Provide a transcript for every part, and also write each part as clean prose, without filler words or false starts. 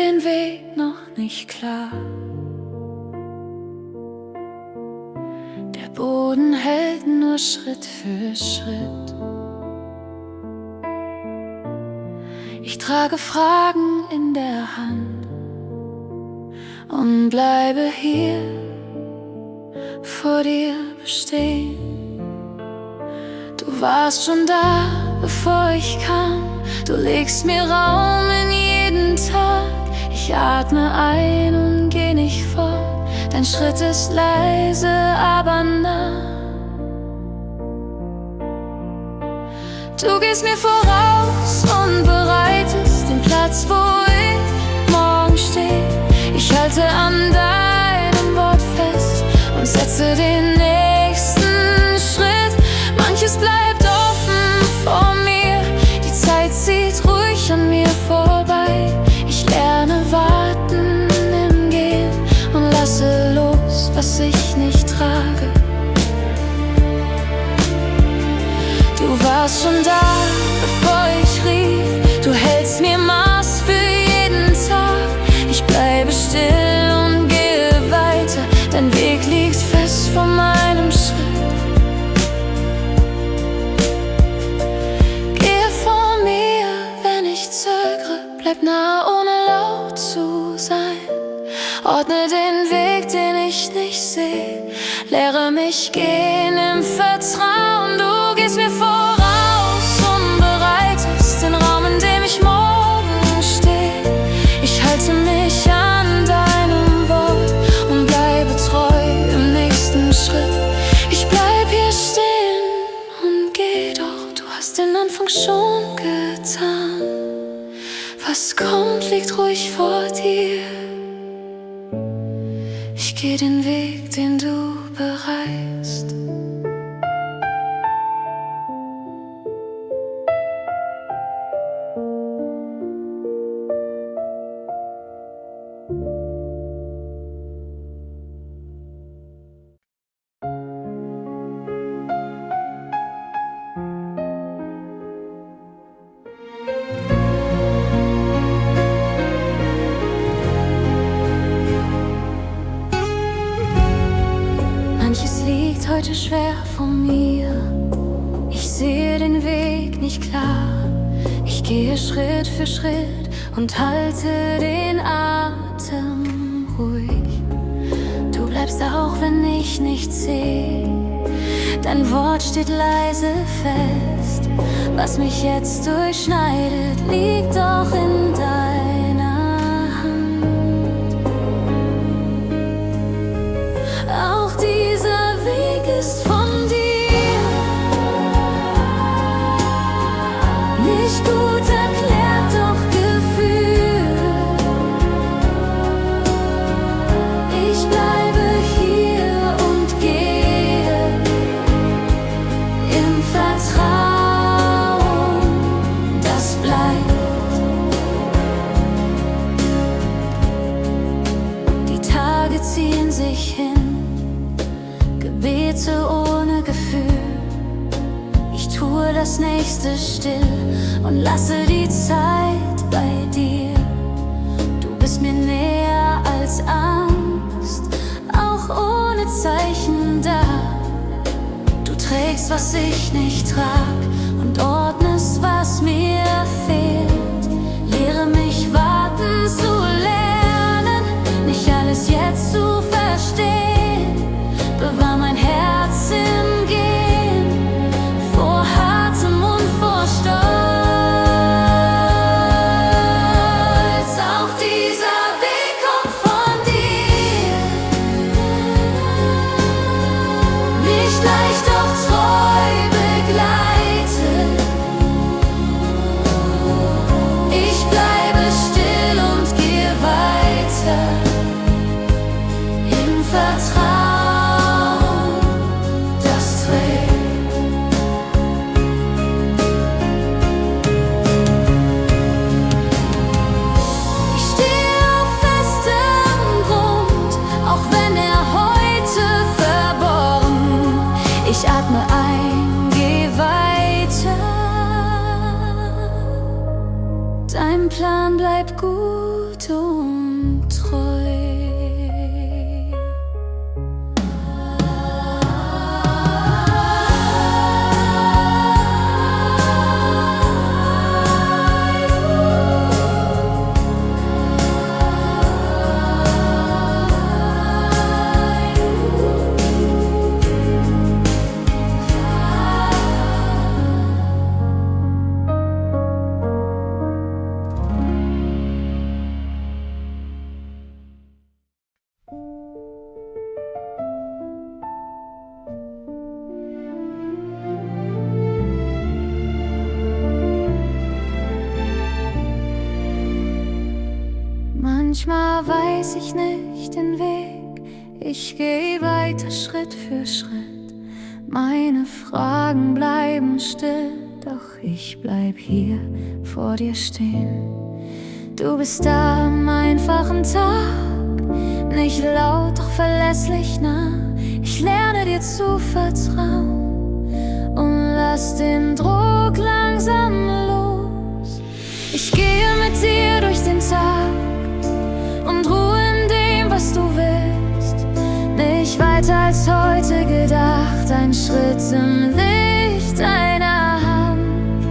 den Weg noch nicht klar. Der Boden hält nur Schritt für Schritt. Ich trage Fragen in der Hand und bleibe hier vor dir bestehen. Du warst schon da, bevor ich kam. Du legst mir Raum in jeden Tag. Ich atme ein und geh nicht fort. Dein Schritt ist leise, aber nah. Du gehst mir voraus und bereitest den Platz, wo ich morgen stehe. Ich halte an deinem Wort fest und setze den nächsten Schritt. Manches bleibt offen vor mir. Die Zeit zieht ruhig an mir vorbei. Ich lerne warten im Gehen und lasse los, was ich nicht trage. Du warst schon da, bevor ich rief. Du hältst mir Maß für jeden Tag. Ich bleibe still und gehe weiter. Dein Weg liegt fest vor meinem Schritt. Gehe vor mir, wenn ich zögere. Bleib nah, ohne laut zu sein. Ordne den Weg, den ich nicht sehe. Lehre mich gehen im Vertrauen. Du gehst mir voraus und bereitest den Raum, in dem ich morgen stehe. Ich halte mich an deinem Wort und bleibe treu im nächsten Schritt. Ich bleib hier stehen und geh, doch du hast den Anfang schon getan. Was kommt, liegt ruhig vor dir. Ich geh den Weg, den du bereist. Manches liegt heute schwer vor mir. Ich sehe den Weg nicht klar. Ich gehe Schritt für Schritt und halte den Atem ruhig. Du bleibst auch, wenn ich nichts sehe. Dein Wort steht leise fest. Was mich jetzt durchschneidet, liegt doch in deiner Hand. Auch dieser Weg ist von dir. Nicht gut erklärt, doch gefühlt. Ich bleibe hier und gehe im Vertrauen, das bleibt. Die Tage ziehen sich hin, Gebete ohne Gefühl. Ich tue das nächste still und lasse die Zeit bei dir. Du bist mir näher als Angst, auch ohne Zeichen da. Du trägst, was ich nicht trag und ordnest, was mir fehlt. Lehre mich warten zu lernen, nicht alles jetzt zu verstehen. Bewahr mein Herz im Gehen vor hartem und vor Stolz. Auch dieser Weg kommt von dir. Nicht leicht, doch treu begleitet. Manchmal weiß ich nicht den Weg, ich geh weiter Schritt für Schritt. Meine Fragen bleiben still, doch ich bleib hier vor dir stehen. Du bist da am einfachen Tag, nicht laut, doch verlässlich nah. Ich lerne dir zu vertrauen und lass den Druck langsam los. Ich gehe mit dir durch den Tag und ruhe in dem, was du willst. Nicht weiter als heute gedacht, ein Schritt im Licht deiner Hand.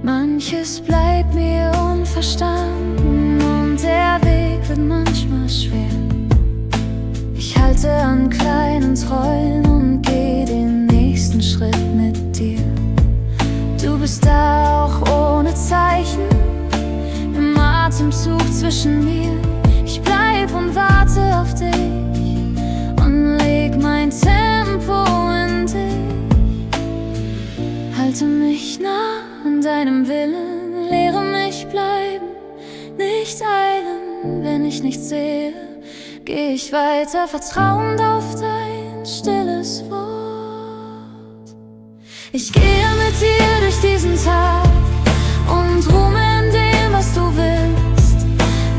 Manches bleibt mir unverstanden und der Weg wird manchmal schwer. Ich halte an kleinen Träumen und geh den nächsten Schritt mit dir. Du bist da auch ohne Zeichen, im Atemzug zwischen mir. Ich bleib und warte auf dich und leg mein Tempo in dich. Halte mich nah an deinem Willen, lehre mich bleiben, nicht eilen. Wenn ich nichts sehe, geh ich weiter, vertrauend auf dein stilles Wort. Ich gehe mit dir durch diesen Tag und ruhe in dem, was du willst.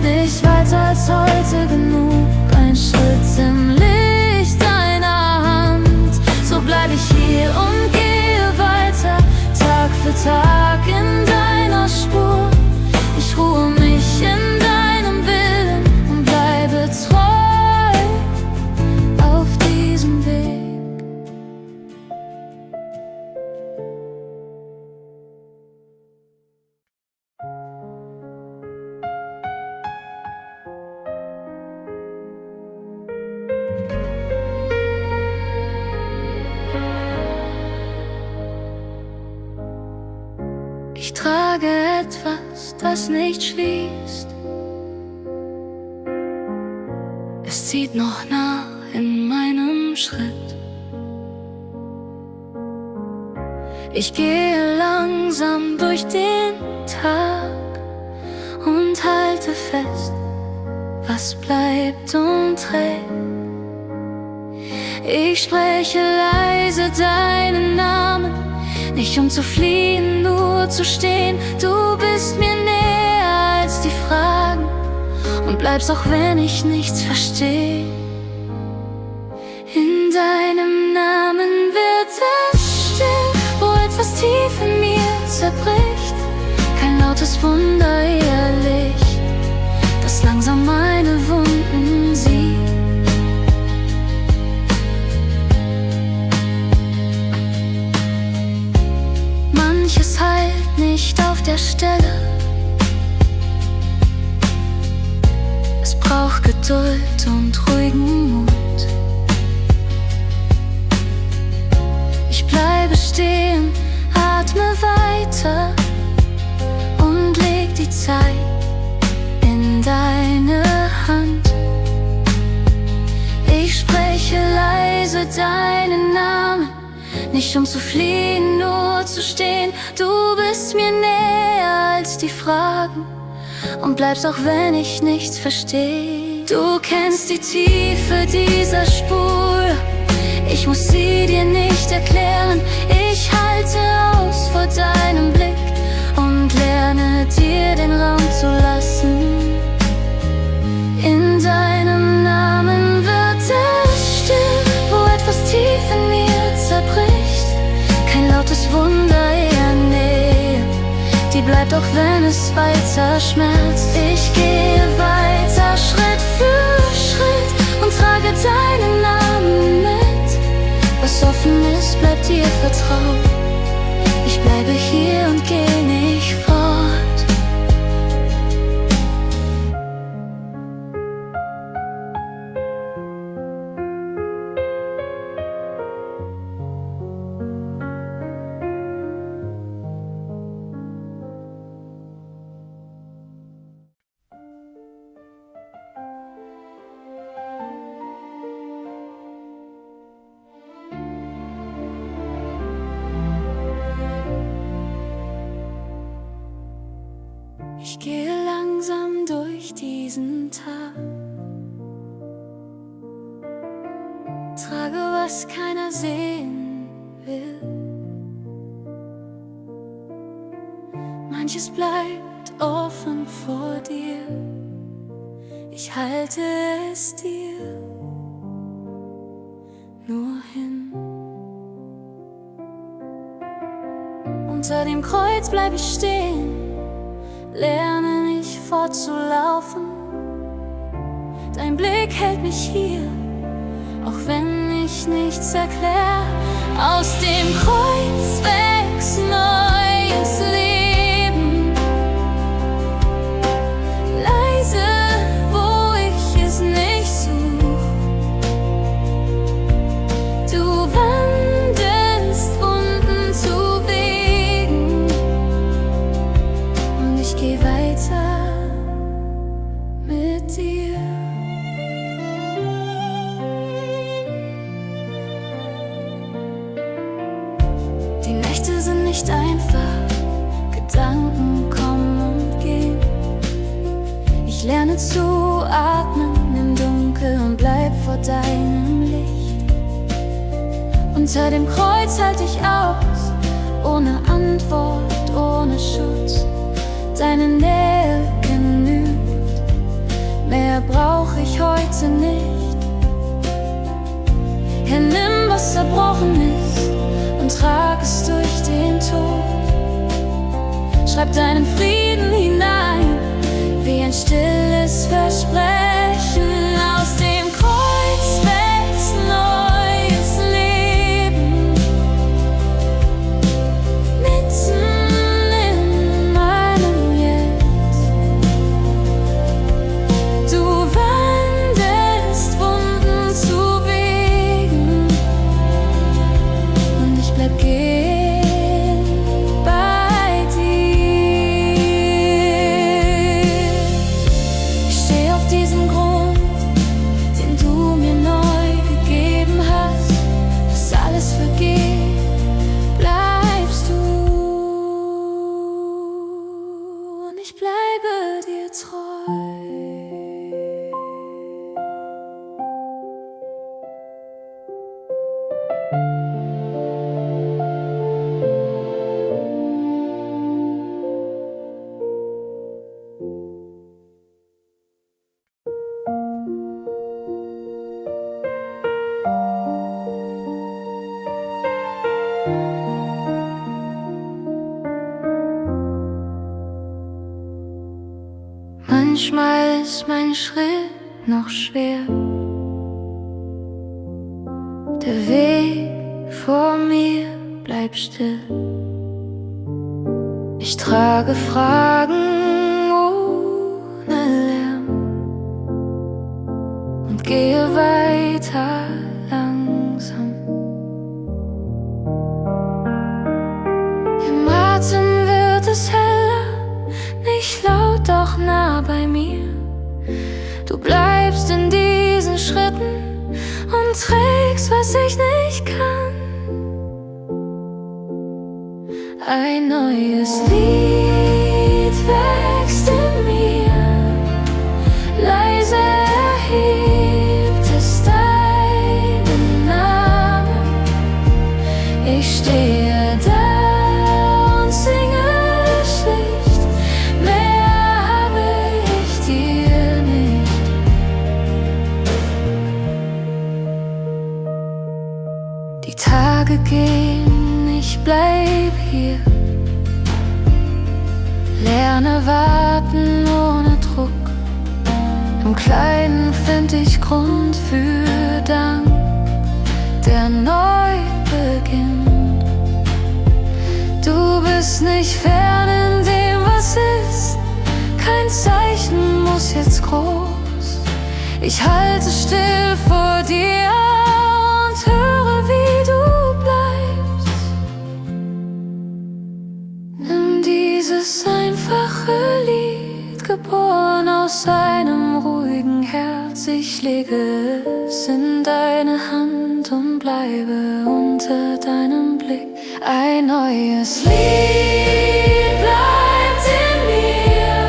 Nicht weiter als heute genug, ein Schritt im Licht deiner Hand. So bleib ich hier und gehe weiter, Tag für Tag in deiner Spur. Ich ruhe mich in deinem Willen und bleibe treu auf diesem Weg. Ich trage etwas, das nicht schließt. Es zieht noch nach in meinem Schritt. Ich gehe langsam durch den Tag und halte fest, was bleibt und trägt. Ich spreche leise deinen Namen, nicht um zu fliehen, nur zu stehen. Du bist mir näher als die Fragen und bleibst, auch wenn ich nichts verstehe. In deinem Namen wird es still, wo etwas tief in mir zerbricht. Kein lautes Wunder, eher Licht, das langsam meine Wunden sieht. Manches heilt nicht auf der Stelle. Es braucht Geduld und ruhigen Mut. Ich bleibe stehen, atme weiter und leg die Zeit in deine Hand. Ich spreche leise deinen Namen, nicht um zu fliehen, nur zu stehen. Du bist mir näher als die Fragen und bleibst, auch wenn ich nichts verstehe. Du kennst die Tiefe dieser Spur, ich muss sie dir nicht erklären. Ich halte aus vor deinem Blick und lerne dir den Raum zu lassen. In deinem Namen wird es still, wo etwas tief in mir zerbricht. Kein lautes Wunder, eher Nähe, die bleibt, auch wenn es weiter schmerzt. Ich gehe weiter, Schritt für Schritt, und trage deinen Namen mit. Was offen ist, bleibt dir vertraut. Ich bleibe hier und geh nicht fort. gehe langsam durch diesen Tag, trage, was keiner sehen will. Manches bleibt offen vor dir, ich halte es dir nur hin. Unter dem Kreuz bleib ich stehen, lerne nicht fortzulaufen. Dein Blick hält mich hier, auch wenn ich nichts erklär. Aus dem Kreuz wächst neues Leben, leise, wo ich es nicht such. Du wandelst Wunden zu Wegen und ich geh weiter mit dir. Die Nächte sind nicht einfach, Gedanken kommen und gehen. Ich lerne zu atmen im Dunkel und bleib vor deinem Licht. Unter dem Kreuz halt ich aus, ohne Antwort, ohne Schutz. Deine Nähe genügt, mehr brauch ich heute nicht. Herr, nimm, was zerbrochen ist, und trag es durch den Tod. Schreib deinen Frieden hinein, wie ein stilles Versprechen. Aus dem Kreuz wächst neues Leben, mitten in meinem Jetzt. Du wandelst Wunden zu Wegen und ich bleib gehen bei dir. Ich steh auf diesem Grund, den du mir neu gegeben hast. Bis alles vergeht, bleibst du und ich bleibe dir treu. Manchmal ist mein Schritt noch schwer, der Weg vor mir bleibt still. Ich trage Fragen ohne Lärm und gehe weiter langsam. Im Atem wird es heller, nicht laut, doch nah bei mir. Du bleibst in diesen Schritten und trägst, was ich nicht kann. Ein neues Lied wächst in mir, leise erhebt es deinen Namen. Ich stehe da und singe schlicht, mehr habe ich dir nicht. Die Tage gehen, ich bleib hier, lerne warten ohne Druck. Im Kleinen find ich Grund für Dank, der neu beginnt. Du bist nicht fern in dem, was ist, kein Zeichen muss jetzt groß. Ich halte still vor dir und höre, wie du bleibst. Nimm dieses einfache Lied, geboren aus einem ruhigen Herz. Ich lege es in deine Hand und bleibe unter deinem Blick. Ein neues Lied bleibt in mir,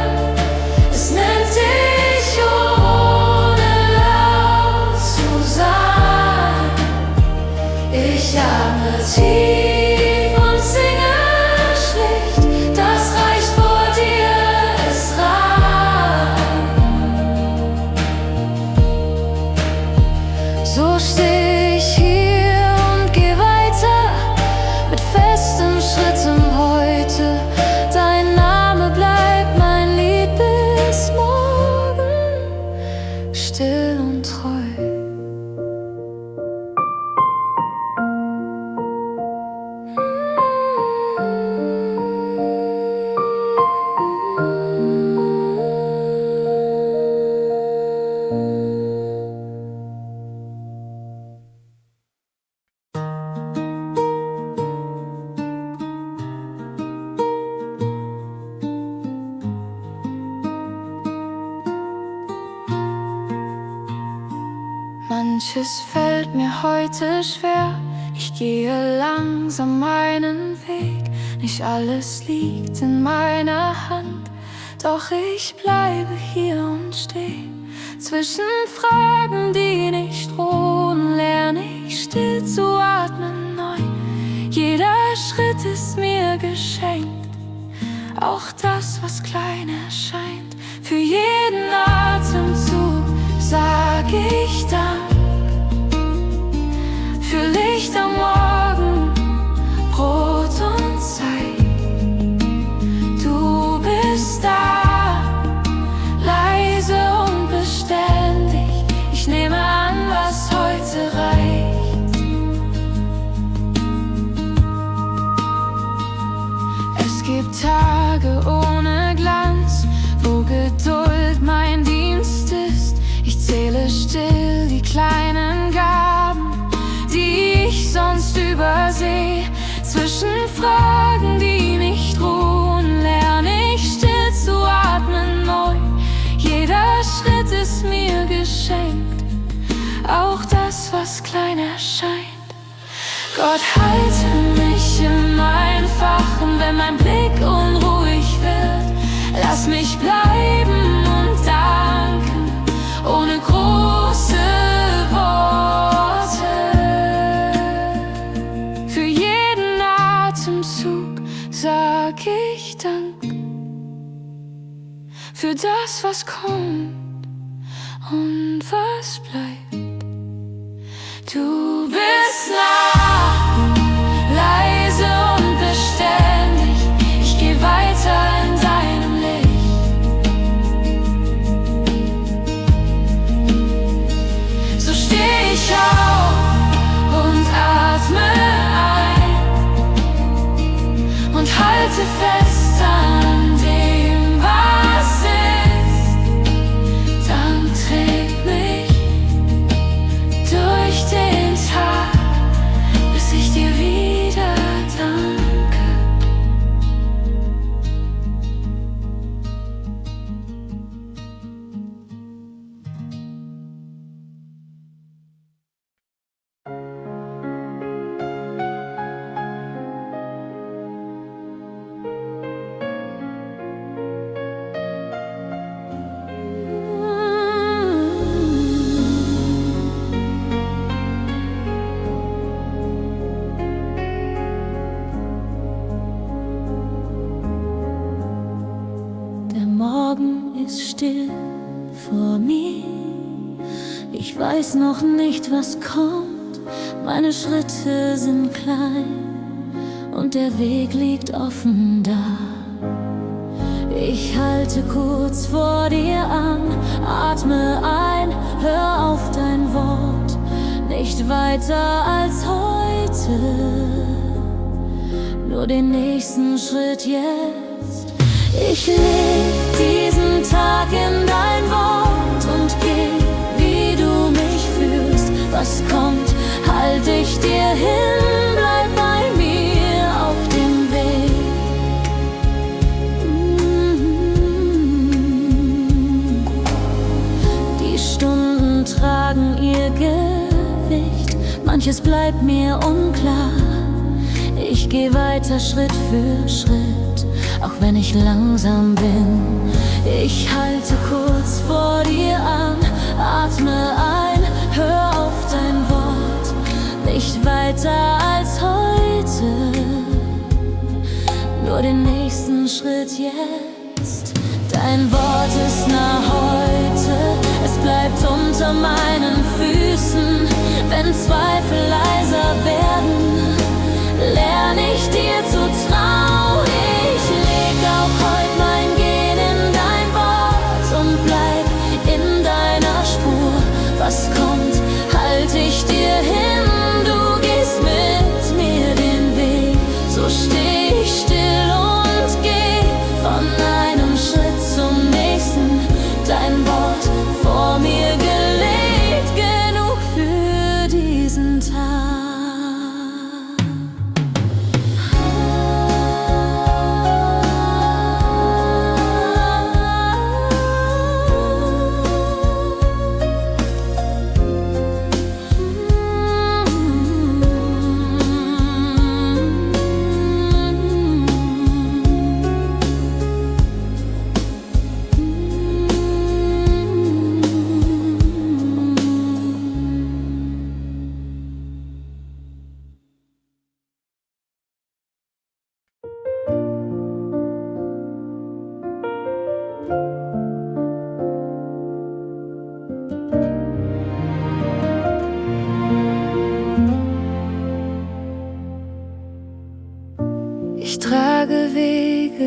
Manches fällt mir heute schwer, ich gehe langsam meinen Weg. Nicht alles liegt in meiner Hand, doch ich bleibe hier und steh. Zwischen Fragen, die nicht ruhen, lerne ich still zu atmen neu. Jeder Schritt ist mir geschenkt, auch das, was klein erscheint. Für jeden Atemzug sag ich Dank. Für Licht am Morgen, Brot und Zeit. Du bist da, leise und beständig. Ich nehme an, was heute reicht. Es gibt Tage ohne Glanz, wo Geduld mein Dienst ist. Ich zähle still die kleinen Gaben, die ich sonst übersehe. Zwischen Fragen, die nicht ruhen, lerne ich still zu atmen neu. Jeder Schritt ist mir geschenkt, auch das, was klein erscheint. Gott, halte mich im Einfachen, wenn mein Blick unruhig wird. Lass mich bleiben und danken, ohne große Worte. Für jeden Atemzug sag ich Dank. Für das, was kommt und was bleibt. Du bist nah, leise und beständig. Ich geh weiter in deinem Licht. So steh ich auf und atme ein und halte fest an dem, was ist. Dank trägt mich durch den Tag, bis ich dir wieder danke. Der Morgen ist still vor mir. Ich weiß noch nicht, was kommt. Meine Schritte sind klein und der Weg liegt offen da. Ich halte kurz vor dir an, atme ein, hör auf dein Wort. Nicht weiter als heute, nur den nächsten Schritt jetzt. Ich leg diesen Tag in dein Wort und geh, wie du mich fühlst. Was kommt, halt ich dir hin, bleib bei mir auf dem Weg. Die Stunden tragen ihr Gewicht, manches bleibt mir unklar. Ich geh weiter Schritt für Schritt, auch wenn ich langsam bin. Ich halte kurz vor dir an, atme ein, hör auf dein Wort. Nicht weiter als heute, nur den nächsten Schritt jetzt. Dein Wort ist nah heute, es bleibt unter meinen Füßen. Wenn Zweifel leiser werden, lerne ich dir zu trauen. Ich leg auch heute mein Gehen in dein Wort und bleib in deiner Spur. Was kommt, halt ich dir hin, du gehst mit mir den Weg. So steh ich still und geh von einem Schritt zum nächsten. Dein Wort vor mir gelegt, genug für diesen Tag.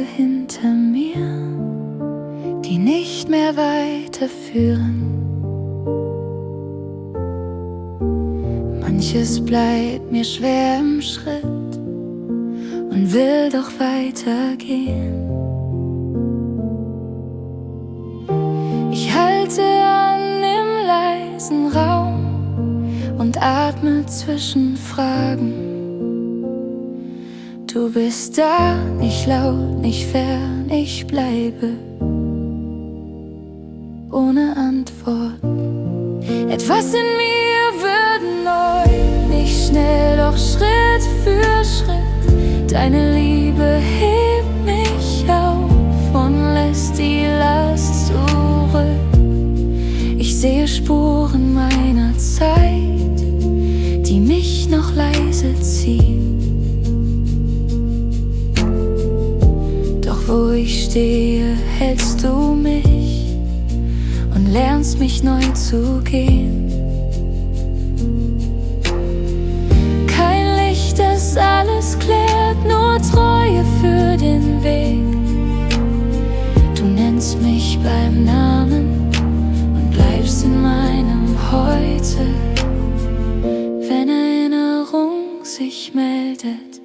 Wege hinter mir, die nicht mehr weiterführen. Manches bleibt mir schwer im Schritt und will doch weitergehen. Ich halte an im leisen Raum und atme zwischen Fragen. Du bist da, nicht laut, nicht fern, ich bleibe ohne Antworten. Etwas in mir wird neu, nicht schnell, doch Schritt für Schritt. Deine Liebe hebt mich auf und lässt die Last zurück. Ich sehe Spuren meiner Zeit, die mich noch leise ziehen. Doch wo ich stehe, hältst du mich und lernst mich neu zu gehen. Kein Licht, das alles klärt, nur Treue für den Weg. Du nennst mich beim Namen und bleibst in meinem Heute. Wenn Erinnerung sich meldet,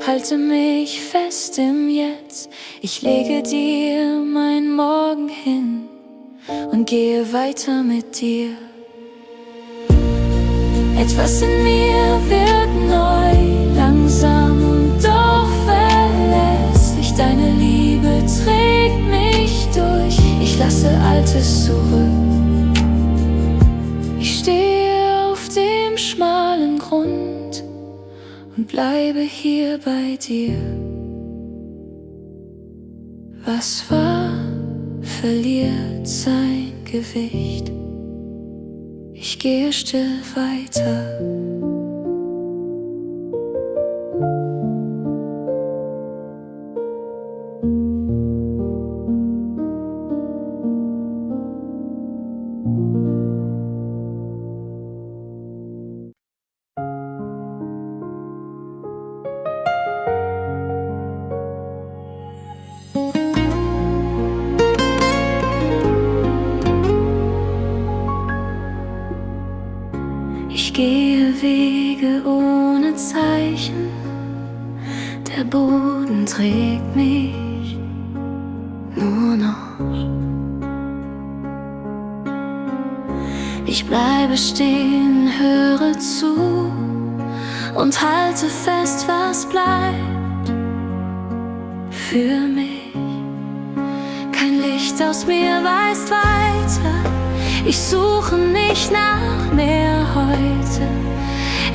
halte mich fest im Jetzt. Ich lege dir mein Morgen hin und gehe weiter mit dir. Etwas in mir wird neu, langsam und doch verlässlich. Deine Liebe trägt mich durch, ich lasse Altes zurück. Ich stehe auf dem schmalen Grund und bleibe hier bei dir. Was war, verliert sein Gewicht. Ich gehe still weiter. Ich gehe Wege ohne Zeichen, der Boden trägt mich nur noch. Ich bleibe stehen, höre zu und halte fest, was bleibt für mich. Kein Licht aus mir weist weiter, ich suche nicht nach mehr heute.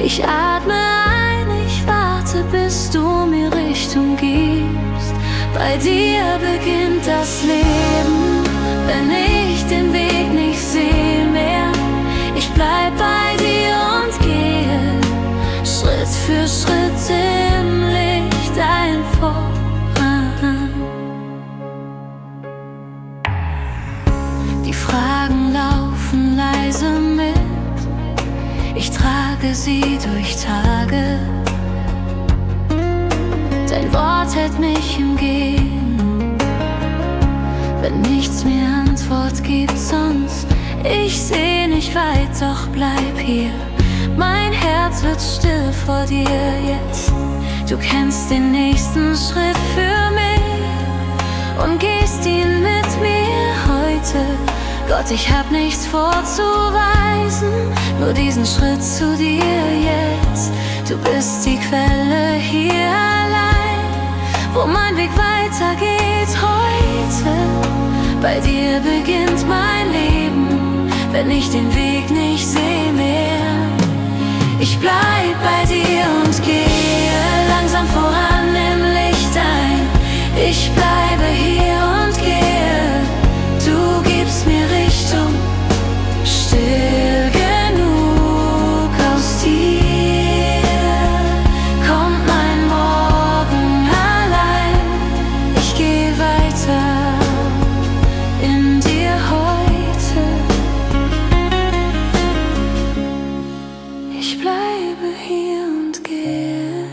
Ich atme ein, ich warte, bis du mir Richtung gibst. Bei dir beginnt das Leben, wenn ich den Weg nicht sehe mehr. Ich bleib bei dir und gehe Schritt für Schritt im Licht ein voran. Die Fragen laufen leise mit, ich trage sie durch Tage. Dein Wort hält mich im Gehen, wenn nichts mir Antwort gibt sonst. Ich seh nicht weit, doch bleib hier. Mein Herz wird still vor dir jetzt. Du kennst den nächsten Schritt für mich und gehst ihn mit mir heute. Gott, ich hab nichts vorzuweisen, nur diesen Schritt zu dir jetzt. Du bist die Quelle hier allein, wo mein Weg weitergeht heute. Bei dir beginnt mein Leben, wenn ich den Weg nicht seh mehr. Ich bleib bei dir und gehe langsam voran im Licht ein. Ich bleibe hier und gehe, du gibst mir Richtung, still genug aus dir kommt mein Morgen allein. Ich gehe weiter in dir heute. Ich bleibe hier und gehe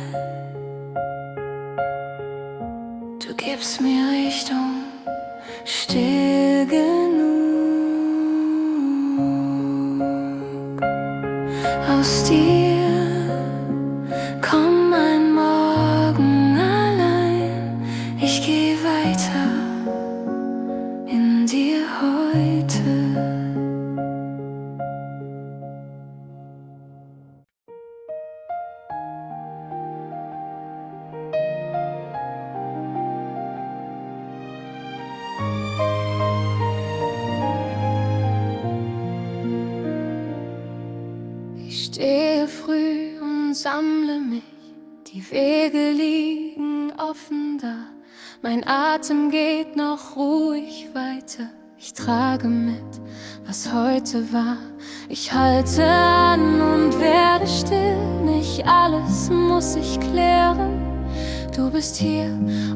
früh und sammle mich. Die Wege liegen offen da. Mein Atem geht noch ruhig weiter. Ich trage mit, was heute war. Ich halte an und werde still. Nicht alles muss ich klären. Du bist hier,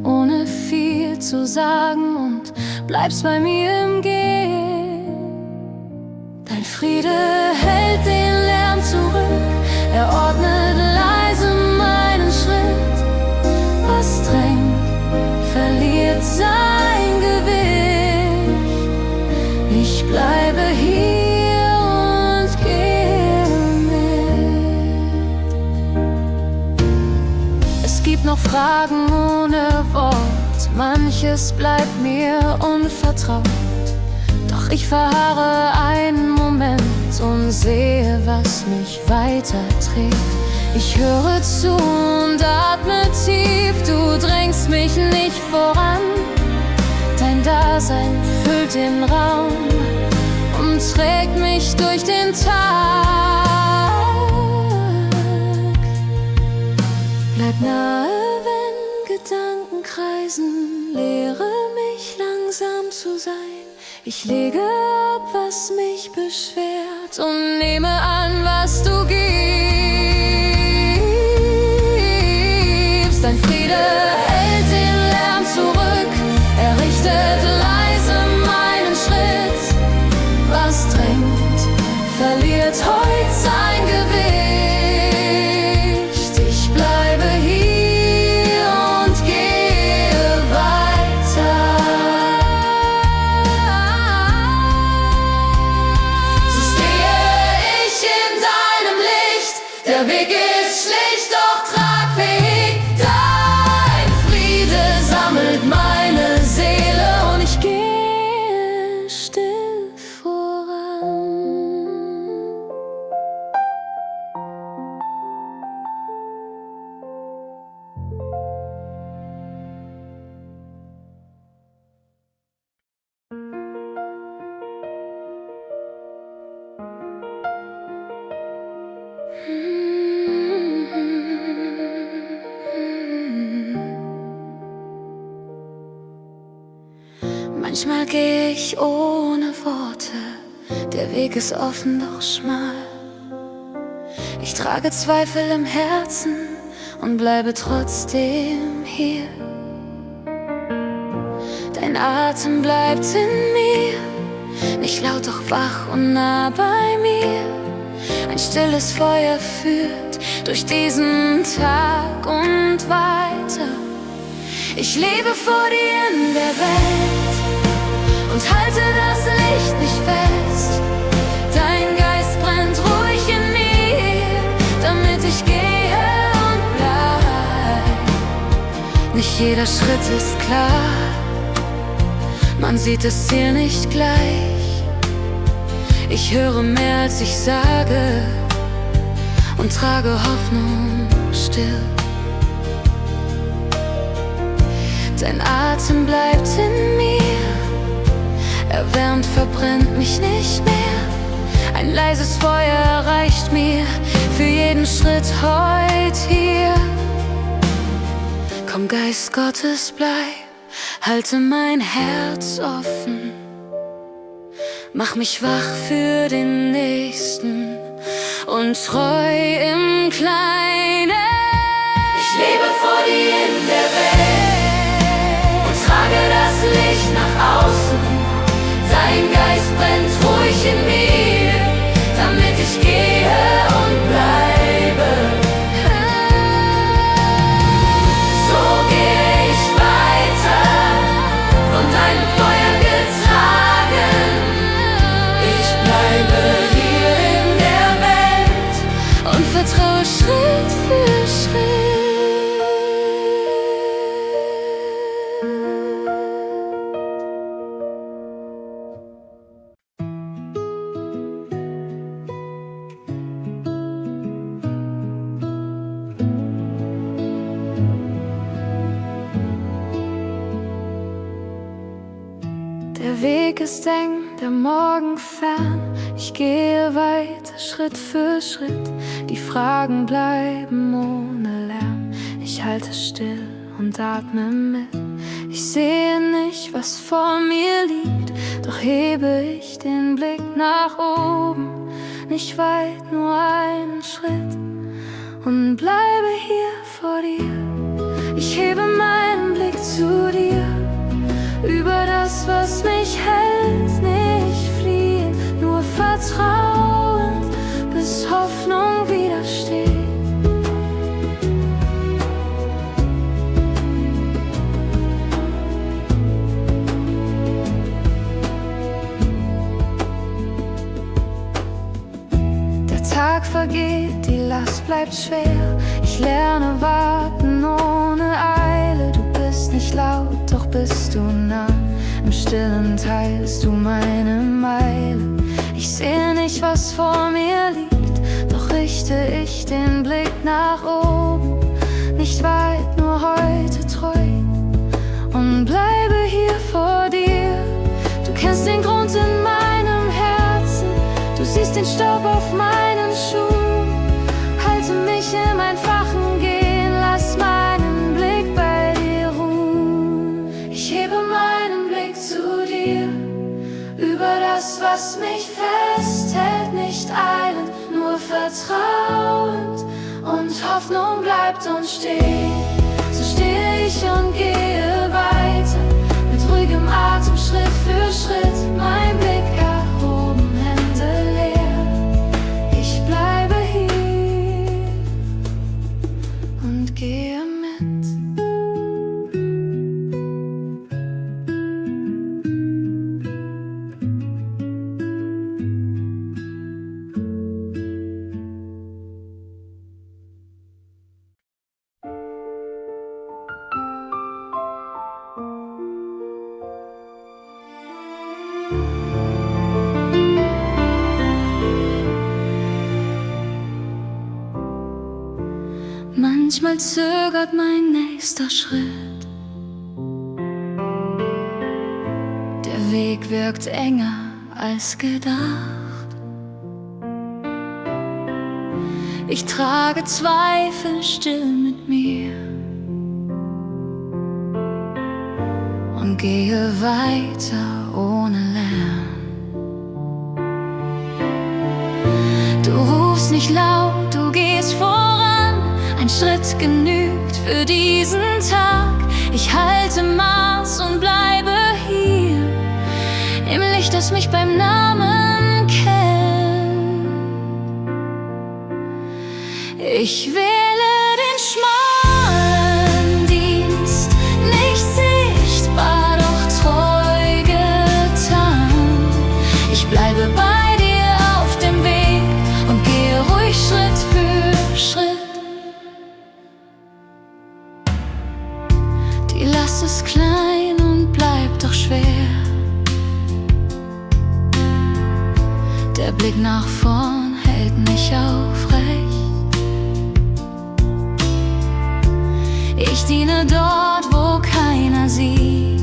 ohne viel zu sagen, und bleibst bei mir im Gehen. Dein Friede hält den Lärm zurück. Er ordnet leise meinen Schritt. Was drängt, verliert sein Gewicht. Ich bleibe hier und gehe mit. Es gibt noch Fragen ohne Wort. Manches bleibt mir unvertraut. Doch ich verharre einen Moment und sehe, was mich weiterträgt. Ich höre zu und atme tief. Du drängst mich nicht voran. Dein Dasein füllt den Raum und trägt mich durch den Tag. Bleib nahe, wenn Gedanken kreisen. Lehre mich langsam zu sein. Ich lege ab, was mich beschwert, und nehme an, was du gibst. Dein Friede hält den Lärm zurück. Er richtet leise meinen Schritt. Was drängt, verliert heut sein Gewicht. Ich bleibe hier und gehe weiter. So stehe ich in deinem Licht. Der Weg ist schlicht, doch tragfähig. Dein Friede sammelt meine Seele und ich gehe still voran. Manchmal gehe ich ohne Worte, der Weg ist offen, doch schmal. Ich trage Zweifel im Herzen und bleibe trotzdem hier. Dein Atem bleibt in mir, nicht laut, doch wach und nah bei mir. Ein stilles Feuer führt durch diesen Tag und weiter. Ich lebe vor dir in der Welt und halte das Licht nicht fest. Dein Geist brennt ruhig in mir, damit ich gehe und bleib. Nicht jeder Schritt ist klar, man sieht das Ziel nicht gleich. Ich höre mehr als ich sage und trage Hoffnung still. Dein Atem bleibt in mir, erwärmt, verbrennt mich nicht mehr. Ein leises Feuer reicht mir für jeden Schritt heut hier. Komm, Geist Gottes, bleib, halte mein Herz offen. Mach mich wach für den Nächsten und treu im Kleinen. Ich lebe vor dir in der Welt und trage das Licht nach außen. Dein Geist brennt ruhig in mir, damit ich gehe und bleibe. So gehe ich weiter, von deinem Feuer getragen. Ich bleibe hier in der Welt und vertraue Schritt für Schritt. Weg ist eng, der Morgen fern. Ich gehe weiter, Schritt für Schritt. Die Fragen bleiben ohne Lärm. Ich halte still und atme mit. Ich sehe nicht, was vor mir liegt, doch hebe ich den Blick nach oben. Nicht weit, nur einen Schritt und bleibe hier vor dir. Ich hebe meinen Blick zu dir. Über das, was mich hält, nicht fliehen, nur vertrauend, bis Hoffnung widersteht. Der Tag vergeht, die Last bleibt schwer. Ich lerne warten ohne Eile. Du bist nicht laut, doch bist du nah. Im Stillen teilst du meine Meile. Ich sehe nicht, was vor mir liegt, doch richte ich den Blick nach oben. Nicht weit, nur heute treu und bleibe hier vor dir. Du kennst den Grund in meinem Herzen, du siehst den Staub auf meinen Schuhen. Halte mich im Einfachen gehen, lass meinen Blick bei dir ruhen. Ich hebe meinen Blick zu dir, über das, was mich festhält, nicht eilend, nur vertrauend, und Hoffnung bleibt und steht. So stehe ich und gehe weiter, mit ruhigem Atem, Schritt für Schritt, mein Blick erhoben, Hände leer. Ich bleibe hier und gehe mit. Manchmal zögert mein nächster Schritt. Der Weg wirkt enger als gedacht. Ich trage Zweifel still mit mir und gehe weiter ohne Lärm. Du rufst nicht laut, du gehst voran. Ein Schritt genügt für diesen Tag. Ich halte Maß und bleibe hier, im Licht, das mich beim Namen kennt. Ich wähle den schmalen Dienst, nicht sichtbar, doch treu getan. Ich bleibe bei dir auf dem Weg und gehe ruhig Schritt für Schritt. Die Last ist klein und bleibt doch schwer. Der Blick nach vorn hält mich aufrecht. Ich diene dort, wo keiner sieht,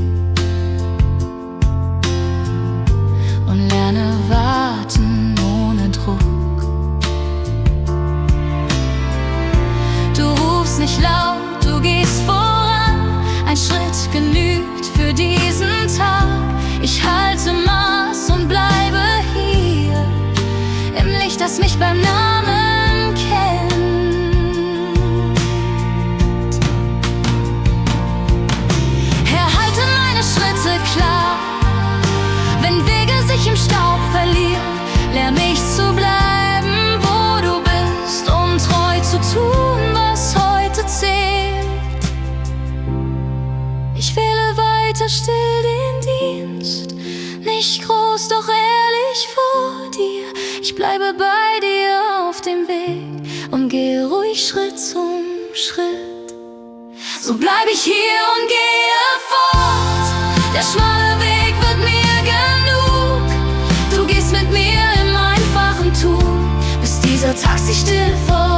und lerne warten ohne Druck. Du rufst nicht laut, du gehst voran. Ein Schritt genügt für diesen Tag. Ich halte Maß und bleibe hier, im Licht, das mich beim Namen kennt. Herr, halte meine Schritte klar. Wenn Wege sich im Staub verlieren, lehr mich zu bleiben, wo du bist, und treu zu tun, was heute zählt. Ich wähle weiter still den Dienst, nicht groß, doch ehrlich vor dir. Ich bleibe bei dir auf dem Weg und gehe ruhig Schritt zum Schritt. So bleib ich hier und gehe fort. Der schmale Weg wird mir genug. Du gehst mit mir im einfachen Tun, bis dieser Tag sich still vor